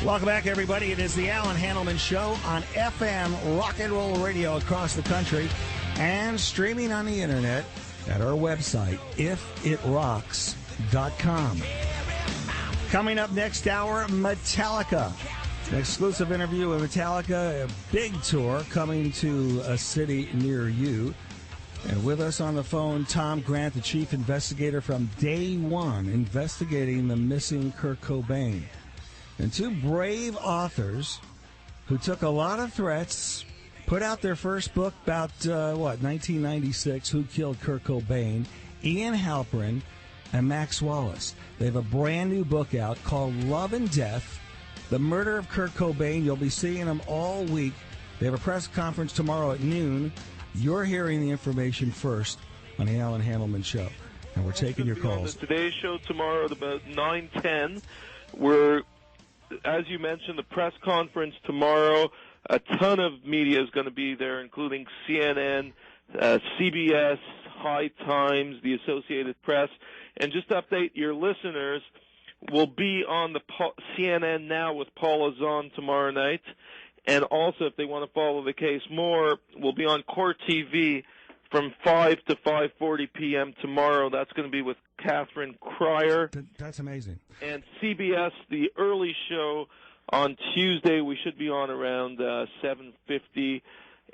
Welcome back, everybody. It is the Allan Handelman Show on FM rock and roll radio across the country and streaming on the internet at our website, ifitrocks.com. Coming up next hour, Metallica. An exclusive interview with Metallica, a big tour coming to a city near you. And with us on the phone, Tom Grant, the chief investigator from Day One, investigating the missing Kurt Cobain. And two brave authors who took a lot of threats, put out their first book about, 1996, Who Killed Kurt Cobain, Ian Halperin and Max Wallace. They have a brand new book out called Love and Death, The Murder of Kurt Cobain. You'll be seeing them all week. They have a press conference tomorrow at noon. You're hearing the information first on the Allan Handelman Show. And we're taking your calls. On the Today Show tomorrow at about 9:10. We're, as you mentioned, the press conference tomorrow. A ton of media is going to be there, including CNN, CBS, High Times, the Associated Press. And just to update your listeners, we'll be on the CNN Now with Paula Zahn tomorrow night. And also, if they want to follow the case more, we'll be on Court TV from 5 to 5:40 p.m. tomorrow. That's going to be with Catherine Cryer. That's amazing. And CBS, the early show on Tuesday, we should be on around 7:50.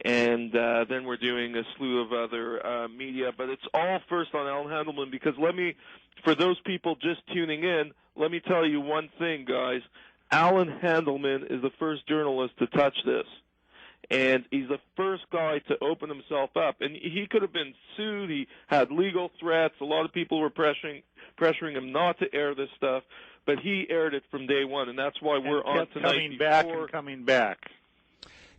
And then we're doing a slew of other media. But it's all first on Allan Handelman, because for those people just tuning in, let me tell you one thing, guys. Allan Handelman is the first journalist to touch this. And he's the first guy to open himself up. And he could have been sued. He had legal threats. A lot of people were pressuring him not to air this stuff. But he aired it from day one, and that's why we're on tonight. Coming back.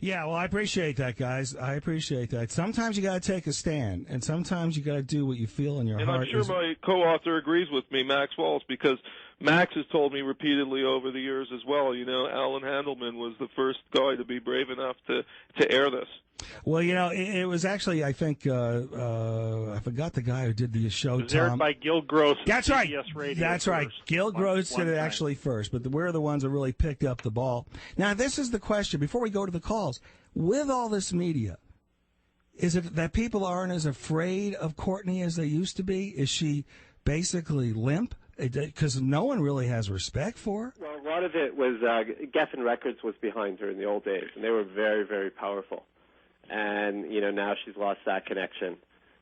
Yeah, well, I appreciate that, guys. I appreciate that. Sometimes you got to take a stand, and sometimes you got to do what you feel in your heart. And I'm sure my co-author agrees with me, Max Wallace, because Max has told me repeatedly over the years as well, Allan Handelman was the first guy to be brave enough to air this. Well, it was actually, I think, I forgot the guy who did the show, It was aired by Gil Gross. That's right. CBS Radio That's right. Gil Gross did it actually first, but we're the ones that really picked up the ball. Now, this is the question, before we go to the calls. With all this media, is it that people aren't as afraid of Courtney as they used to be? Is she basically limp? Because no one really has respect for her. Well, a lot of it was Geffen Records was behind her in the old days, and they were very, very powerful. And, now she's lost that connection,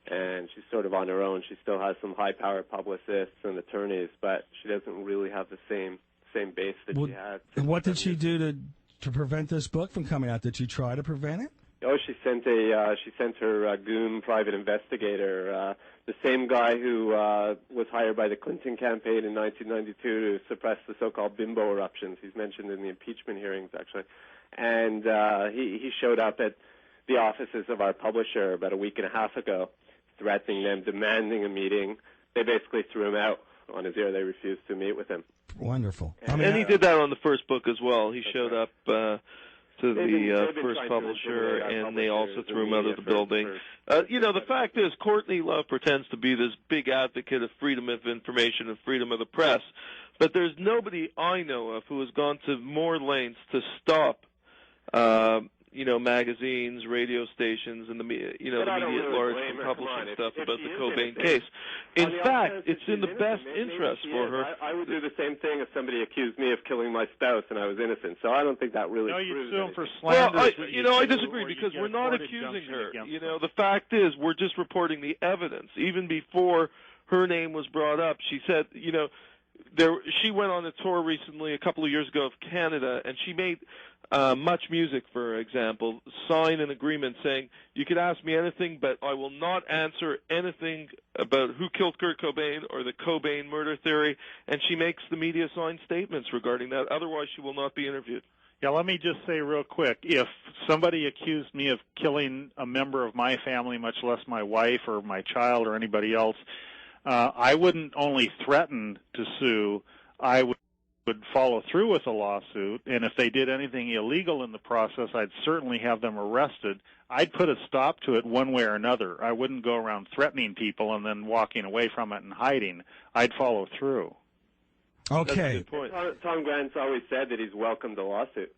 and she's sort of on her own. She still has some high-power publicists and attorneys, but she doesn't really have the same base that she had. And what did she do to prevent this book from coming out? Did she try to prevent it? Oh, she sent her goon private investigator, the same guy who was hired by the Clinton campaign in 1992 to suppress the so-called bimbo eruptions. He's mentioned in the impeachment hearings, actually. And he showed up at the offices of our publisher about a week and a half ago, threatening them, demanding a meeting. They basically threw him out on his ear. They refused to meet with him. Wonderful. And he did that on the first book as well. He showed up to the first publisher, and they also threw him out of the building. The fact is, Courtney Love pretends to be this big advocate of freedom of information and freedom of the press, but there's nobody I know of who has gone to more lengths to stop magazines, radio stations, and the media at large from publishing stuff about the Cobain case. In fact, it's in the best interest for her. I would do the same thing if somebody accused me of killing my spouse and I was innocent. So I don't think that really. No, you proves sue him for slander. Well, I disagree, because we're not accusing her. The fact is, we're just reporting the evidence. Even before her name was brought up, she said, she went on a tour recently, a couple of years ago, of Canada, and she made Much Music, for example, sign an agreement saying, you can ask me anything, but I will not answer anything about who killed Kurt Cobain or the Cobain murder theory, and she makes the media sign statements regarding that. Otherwise, she will not be interviewed. Yeah, let me just say real quick, if somebody accused me of killing a member of my family, much less my wife or my child or anybody else, I wouldn't only threaten to sue, I would follow through with a lawsuit, and if they did anything illegal in the process, I'd certainly have them arrested. I'd put a stop to it one way or another. I wouldn't go around threatening people and then walking away from it and hiding. I'd follow through. Okay. That's a good point. Tom Grant's always said that he's welcomed a lawsuit.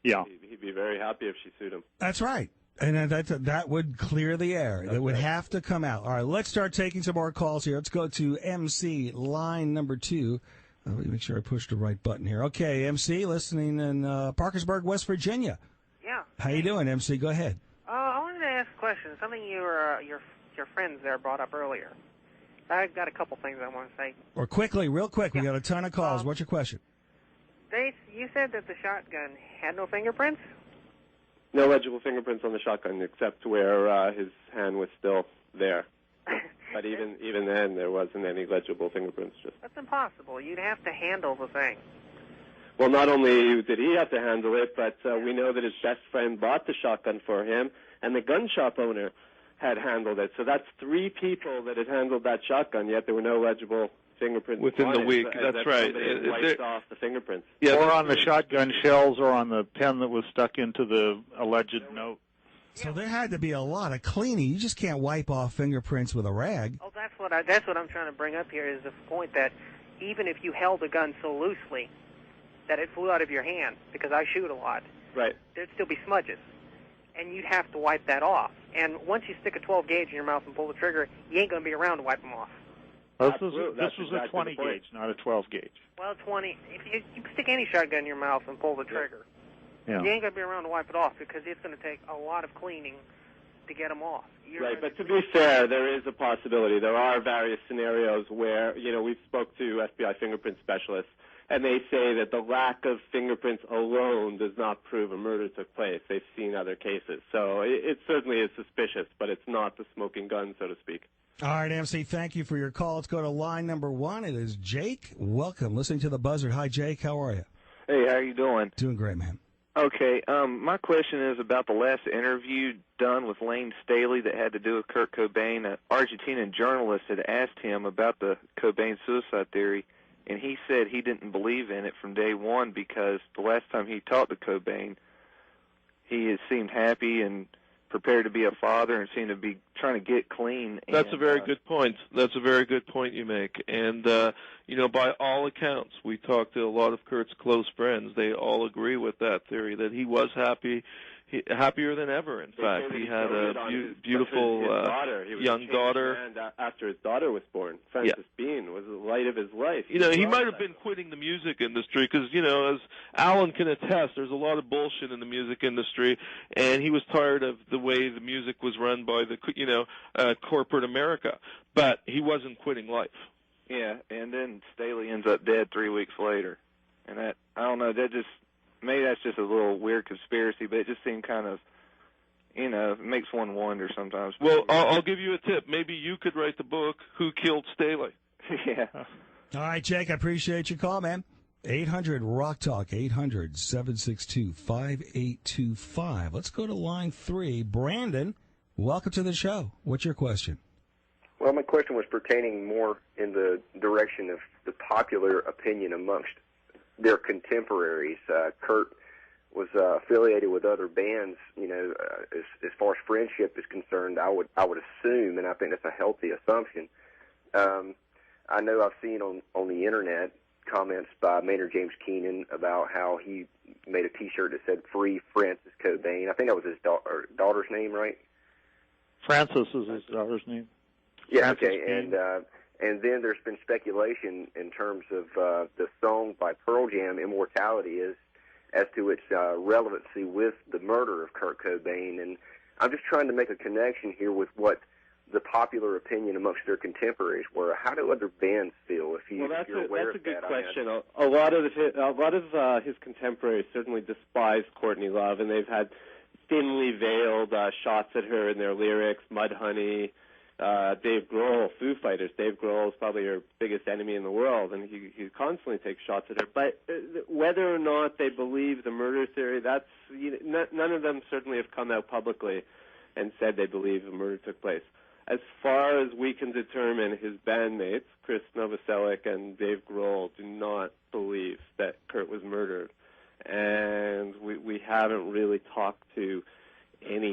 Yeah. He'd be very happy if she sued him. That's right. And that would clear the air. That would have to come out. All right, let's start taking some more calls here. Let's go to MC, line number 2. Let me make sure I push the right button here. Okay, MC, listening in Parkersburg, West Virginia. Yeah. How you doing, MC? Go ahead. I wanted to ask a question. Something your friends there brought up earlier. I've got a couple things I want to say. Or quickly, real quick. We got a ton of calls. What's your question? You said that the shotgun had no fingerprints? No legible fingerprints on the shotgun except where his hand was still there. But even then, there wasn't any legible fingerprints. That's impossible. You'd have to handle the thing. Well, not only did he have to handle it, but we know that his best friend bought the shotgun for him, and the gun shop owner had handled it. So that's 3 people that had handled that shotgun, yet there were no legible fingerprints within the week. That's right. Wiped off the fingerprints. Yeah, or on the shotgun shells, or on the pen that was stuck into the alleged note. So there had to be a lot of cleaning. You just can't wipe off fingerprints with a rag. Oh, that's what I'm trying to bring up here is the point that even if you held the gun so loosely that it flew out of your hand, because I shoot a lot, right, there'd still be smudges, and you'd have to wipe that off. And once you stick a 12 gauge in your mouth and pull the trigger, you ain't going to be around to wipe them off. This was a 20 gauge, not a 12 gauge. Well, 20. If you stick any shotgun in your mouth and pull the trigger, you ain't going to be around to wipe it off because it's going to take a lot of cleaning to get them off. Right, but to be fair, there is a possibility. There are various scenarios where, we spoke to FBI fingerprint specialists, and they say that the lack of fingerprints alone does not prove a murder took place. They've seen other cases. So it certainly is suspicious, but it's not the smoking gun, so to speak. All right, MC, thank you for your call. Let's go to line number 1. It is Jake. Welcome. Listening to the Buzzard. Hi, Jake. How are you? Hey, how are you doing? Doing great, man. Okay, my question is about the last interview done with Lane Staley that had to do with Kurt Cobain. An Argentinian journalist had asked him about the Cobain suicide theory, and he said he didn't believe in it from day one because the last time he talked to Cobain, he had seemed happy and prepared to be a father and seemed to be trying to get clean. That's a very good point. That's a very good point you make. And, by all accounts, we talked to a lot of Kurt's close friends. They all agree with that theory, that he was happier than ever, in fact. He had a beautiful young daughter. After his daughter was born, Frances Bean was the light of his life. He might have been quitting the music industry because, as Allan can attest, there's a lot of bullshit in the music industry, and he was tired of the way the music was run by the, corporate America. But he wasn't quitting life. Yeah, and then Staley ends up dead 3 weeks later. And that, I don't know, maybe that's just a little weird conspiracy, but it just seemed kind of, it makes one wonder sometimes. Well, I'll give you a tip. Maybe you could write the book, Who Killed Staley? Yeah. All right, Jake, I appreciate your call, man. 800-ROCK-TALK, 800-762-5825. Let's go to line 3. Brandon, welcome to the show. What's your question? Well, my question was pertaining more in the direction of the popular opinion amongst their contemporaries. Kurt was affiliated with other bands. As far as friendship is concerned, I would assume, and I think that's a healthy assumption. I know I've seen on the internet comments by Maynard James Keenan about how he made a T-shirt that said "Free Francis Cobain." I think that was his daughter's name, right? Francis is his daughter's name. Yeah, Francis okay, and then there's been speculation in terms of the song by Pearl Jam, "Immortality," as to its relevancy with the murder of Kurt Cobain. And I'm just trying to make a connection here with what the popular opinion amongst their contemporaries were. How do other bands feel? If you're aware of that, that's a good question. A lot of his contemporaries certainly despise Courtney Love, and they've had thinly veiled shots at her in their lyrics. Mudhoney. Dave Grohl, Foo Fighters. Dave Grohl is probably her biggest enemy in the world, and he constantly takes shots at her. But whether or not they believe the murder theory, that's none of them certainly have come out publicly and said they believe the murder took place. As far as we can determine, his bandmates, Chris Novoselic and Dave Grohl, do not believe that Kurt was murdered. And we haven't really talked to